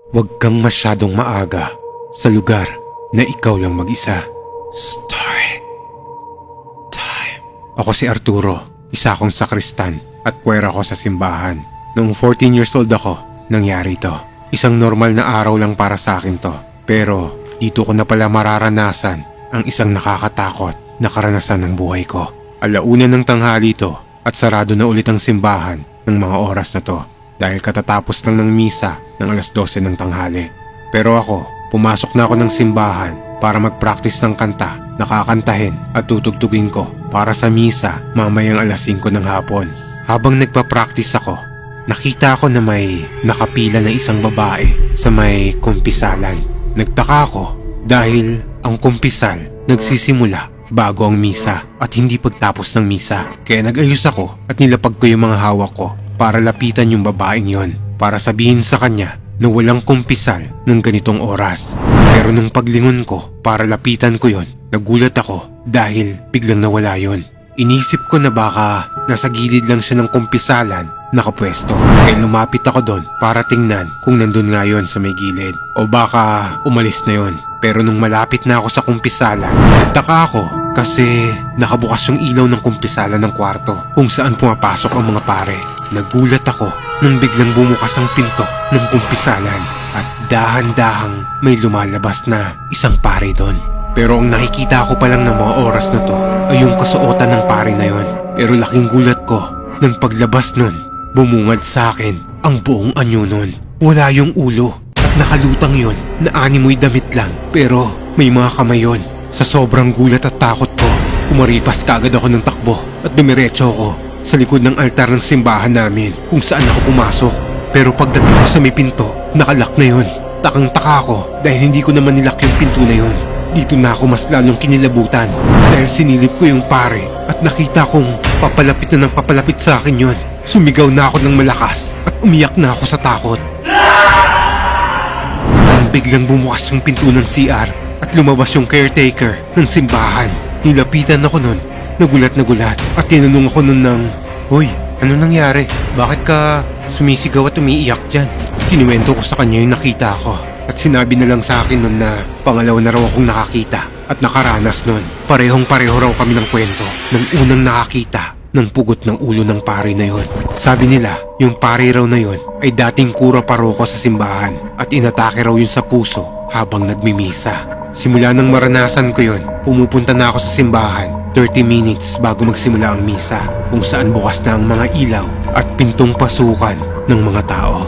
Huwag kang masyadong maaga sa lugar na ikaw lang mag-isa. Story time. Ako si Arturo, isa akong sakristan at choir ako sa simbahan. Noong 14 years old ako, nangyari ito. Isang normal na araw lang para sa akin to. Pero dito ko na pala mararanasan ang isang nakakatakot na karanasan ng buhay ko. Alauna ng tanghali to at sarado na ulit ang simbahan ng mga oras na to. Dahil katatapos lang ng misa ng alas 12 ng tanghali. Pero ako, pumasok na ako ng simbahan para mag-practice ng kanta na kakantahin at tutugtugin ko para sa misa mamayang alas 5 ng hapon. Habang nagpa-practice ako, nakita ko na may nakapila na isang babae sa may kumpisalan. Nagtaka ako dahil ang kumpisal nagsisimula bago ang misa at hindi pagtapos ng misa. Kaya nag-ayos ako at nilapag ko yung mga hawak ko para lapitan yung babaeng yon para sabihin sa kanya na walang kumpisal ng ganitong oras. Pero nung paglingon ko para lapitan ko yon, nagulat ako dahil biglang nawala yon. Inisip ko na baka nasa gilid lang siya ng kumpisalan nakapwesto. Kaya lumapit ako doon para tingnan kung nandun nga yon sa may gilid o baka umalis na yon. Pero nung malapit na ako sa kumpisalan, nagtaka ako kasi nakabukas yung ilaw ng kumpisalan ng kwarto kung saan pumapasok ang mga pare. Nagulat ako nang biglang bumukas ang pinto ng kumpisalan at dahan-dahang may lumalabas na isang pare doon. Pero ang nakikita ko pa lang ng mga oras na to ay yung kasuotan ng pare na yon. Pero laking gulat ko nang paglabas nun, bumungad sa akin ang buong anyo nun. Wala yung ulo at nakalutang yon na animoy damit lang pero may mga kamay yon. Sa sobrang gulat at takot ko, umaripas kagad ako ng takbo at dumiretso ako sa likod ng altar ng simbahan namin kung saan ako pumasok. Pero pagdating ko sa may pinto, nakalak na yun. Takang-taka ako dahil hindi ko naman nilak yung pinto na yun. Dito na ako mas lalong kinilabutan dahil sinilip ko yung pare at nakita kong papalapit na ng papalapit sa akin yun. Sumigaw na ako ng malakas at umiyak na ako sa takot. Nang biglang bumukas yung pinto ng CR at lumabas yung caretaker ng simbahan. Nilapitan ako nun. Nagulat na gulat at tinanong ako nun ng, "Hoy, ano nangyari? Bakit ka sumisigaw at umiiyak dyan?" Kinuwento ko sa kanya yung nakita ko at sinabi na lang sa akin nun na pangalawa na raw akong nakakita at nakaranas nun. Parehong-pareho raw kami ng kwento ng unang nakakita ng pugot ng ulo ng pare na yon. Sabi nila, yung pare raw na yon ay dating kura paroko sa simbahan at inatake raw yun sa puso habang nagmimisa. Simula nang maranasan ko yon, pumupunta na ako sa simbahan 30 minutes bago magsimula ang misa kung saan bukas na ang mga ilaw at pintong pasukan ng mga tao.